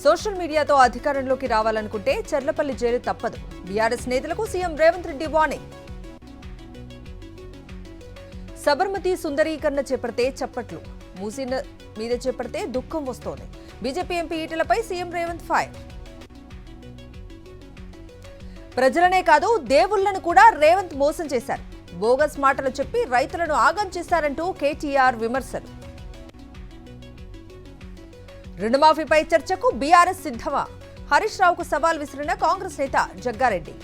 Social మీడియాతో అధికారంలోకి రావాలనుకుంటే చర్లపల్లి జైలు తప్పదు. బీఆర్ఎస్ నేతలకు సీఎం రేవంత్ రెడ్డి వార్నింగ్. సబర్మతి సుందరీకరణ చేపడితే చప్పట్లు, మూసిన మీద చేపడితే దుఃఖం వస్తోంది. బీజేపీ ఎంపీ ఈటెలపై సీఎం రేవంత్ ఫైర్. ప్రజలనే కాదు దేవుళ్లను కూడా రేవంత్ మోసం చేశారు. బోగస్ మాటలు చెప్పి రైతులను ఆగం చేశారంటూ కేటీఆర్ విమర్శలు. రుణమాఫీపై చర్చకు బీఆర్ఎస్ సిద్ధమా? హరీష్ రావుకు సవాల్ విసిరిన కాంగ్రెస్ నేత జగ్గారెడ్డి.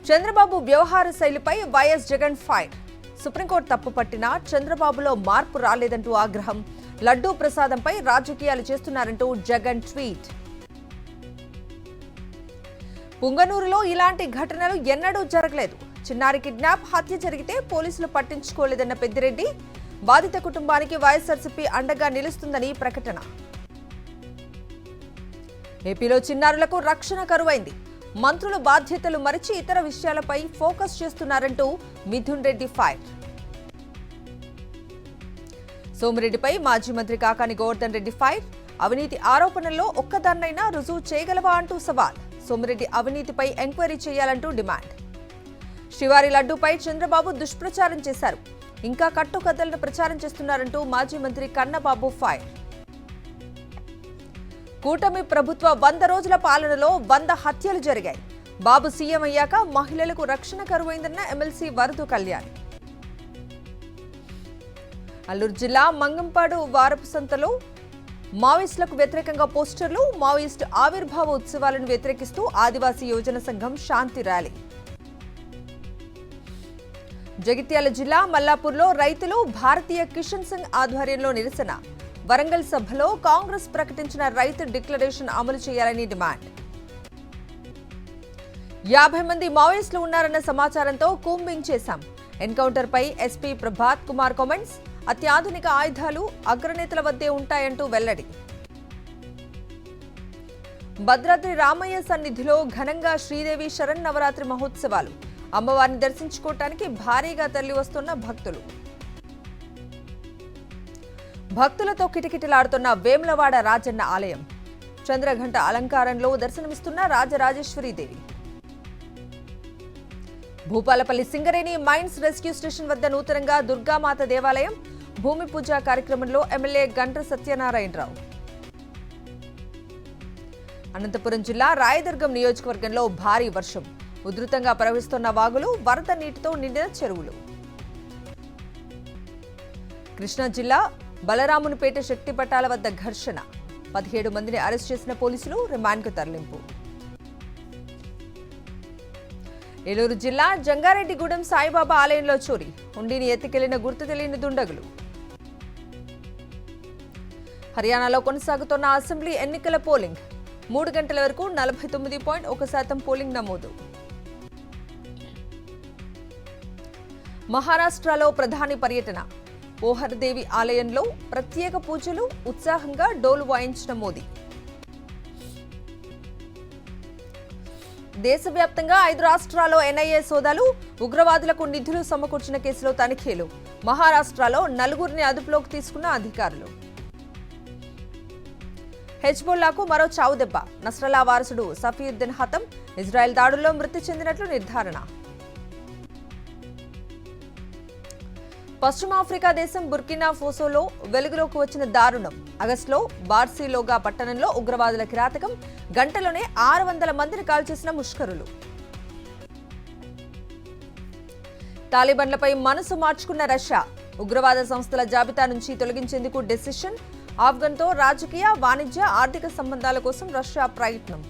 చంద్రబాబు వ్యవహార శైలిపై వైఎస్ జగన్ ఫైర్. సుప్రీంకోర్టు తప్పుపట్టినా చంద్రబాబులో మార్పు రాలేదంటూ ఆగ్రహం. లడ్డూ ప్రసాదంపై రాజకీయాలు చేస్తున్నారంటూ జగన్ ట్వీట్. పుంగనూరులో ఇలాంటి ఘటనలు ఎన్నడూ జరగలేదు. చిన్నారి కిడ్నాప్, హత్య జరిగితే పోలీసులు పట్టించుకోలేదన్న పెద్దిరెడ్డి. బాధిత కుటుంబానికి వైఎస్ఆర్సీపీ అండగా నిలుస్తుందని ప్రకటన. ఏపీలో చిన్నారులకు రక్షణ కరువైంది. మంత్రులు బాధ్యతలు మరిచి ఇతర విషయాలపై ఫోకస్ చేస్తున్నారంటూ మిథున్ రెడ్డి ఫైర్. సోమిరెడ్డిపై మాజీ మంత్రి కాకాని గోవర్ధన్ రెడ్డి ఫైర్. అవినీతి ఆరోపణల్లో ఒక్కదాన్నైనా రుజువు చేయగలవా అంటూ సవాల్. సోమిరెడ్డి అవినీతిపై ఎంక్వైరీ చేయాలంటూ డిమాండ్. శ్రీవారి లడ్డూపై చంద్రబాబు దుష్ప్రచారం చేశారు. ఇంకా కట్టుకథలను ప్రచారం చేస్తున్నారంటూ మాజీ మంత్రి కన్నబాబు ఫైర్. కూటమి ప్రభుత్వ 100 రోజుల పాలనలో 100 హత్యలు జరిగాయి. బాబు సీఎం అయ్యాక మహిళలకు రక్షణ కరువైందన్న ఎమ్మెల్సీ వరదు కళ్యాణ్. అల్లూరు జిల్లా మంగంపాడు వారపు సంతలో మావోయిస్టులకు వ్యతిరేకంగా పోస్టర్లు. మావోయిస్టు ఆవిర్భావ ఉత్సవాలను వ్యతిరేకిస్తూ ఆదివాసీ యువజన సంఘం శాంతి ర్యాలీ. జగిత్యాల జిల్లా మల్లాపూర్లో రైతులు భారతీయ కిషన్ సంఘ్ ఆధ్వర్యంలో నిరసన. వరంగల్ సభలో కాంగ్రెస్ ప్రకటించిన రైతు డిక్లరేషన్ అమలు చేయాలని డిమాండ్. 50 మంది మావోయిస్టులు ఉన్నారన్న సమాచారంతో కూంబింగ్ చేశాం. ఎన్కౌంటర్పై ఎస్పీ ప్రభాత్ కుమార్ కామెంట్స్. అత్యాధునిక ఆయుధాలు అగ్రనేతల వద్దే ఉంటాయంటూ వెల్లడి. భద్రాద్రి రామయ్య సన్నిధిలో ఘనంగా శ్రీదేవి శరన్నవరాత్రి మహోత్సవాలు. అమ్మవారిని దర్శించుకోవటానికి భారీగా తరలి వస్తున్న భక్తులు. భక్తులతో కిటకిటలాడుతున్న వేములవాడ రాజన్న ఆలయం. చంద్రఘంట అలంకారంలో దర్శనమిస్తున్న Rajarajeshwari Devi. Bhupalpally Singareni mines rescue station వద్ద నూతనంగా దుర్గామాత దేవాలయం. భూమి పూజ కార్యక్రమంలో ఎమ్మెల్యే గండ్ర సత్యనారాయణరావు. అనంతపురం జిల్లా రాయదుర్గం నియోజకవర్గంలో భారీ వర్షం. ఉధృతంగా ప్రవహిస్తున్న వాగులు, వరద నీటితో నిండిన చెరువులు. కృష్ణా జిల్లా బలరామునిపేట శక్తి పట్టాల వద్ద ఘర్షణ. 17 మందిని అరెస్ట్ చేసిన పోలీసులు రిమాండ్కు తరలింపు. ఏలూరు జిల్లా జంగారెడ్డిగూడెం సాయిబాబా ఆలయంలో చోరీ. హుండీని ఎత్తికెళ్లిన గుర్తు తెలియని దుండగులు. హర్యానాలో కొనసాగుతున్న అసెంబ్లీ ఎన్నికల పోలింగ్. 3 గంటల వరకు 49.1% పోలింగ్ నమోదు. మహారాష్ట్రలో ప్రధాని పర్యటన. ఓహర్దేవి ఆలయంలో ప్రత్యేక పూజలు. ఉత్సాహంగా డోలు వాయించిన మోదీ. దేశవ్యాప్తంగా 5 రాష్ట్రాల్లో ఎన్ఐఏ సోదాలు. ఉగ్రవాదులకు నిధులు సమకూర్చిన కేసులో తనిఖీలు. మహారాష్ట్రలో 4గురిని అదుపులోకి తీసుకున్న అధికారులు. హెజ్బుల్లాకు మరో చావుదెబ్బ. నస్రల్లా వారసుడు సఫీయుద్దీన్ హతం. ఇజ్రాయెల్ దాడుల్లో మృతి చెందినట్లు నిర్ధారణ. పశ్చిమాఫ్రికా దేశం బుర్కినా ఫోసోలో వెలుగులోకి వచ్చిన దారుణం. ఆగస్టులో బార్సిలోగా పట్టణంలో ఉగ్రవాదుల కిరాతకం. గంటలోనే 600 మందిని కాల్చేసిన ముష్కరులు. తాలిబాన్లపై మనసు మార్చుకున్న రష్యా. ఉగ్రవాద సంస్థల జాబితా నుంచి తొలగించేందుకు డెసిషన్. ఆఫ్ఘన్తో రాజకీయ, వాణిజ్య, ఆర్థిక సంబంధాల కోసం రష్యా ప్రయత్నం.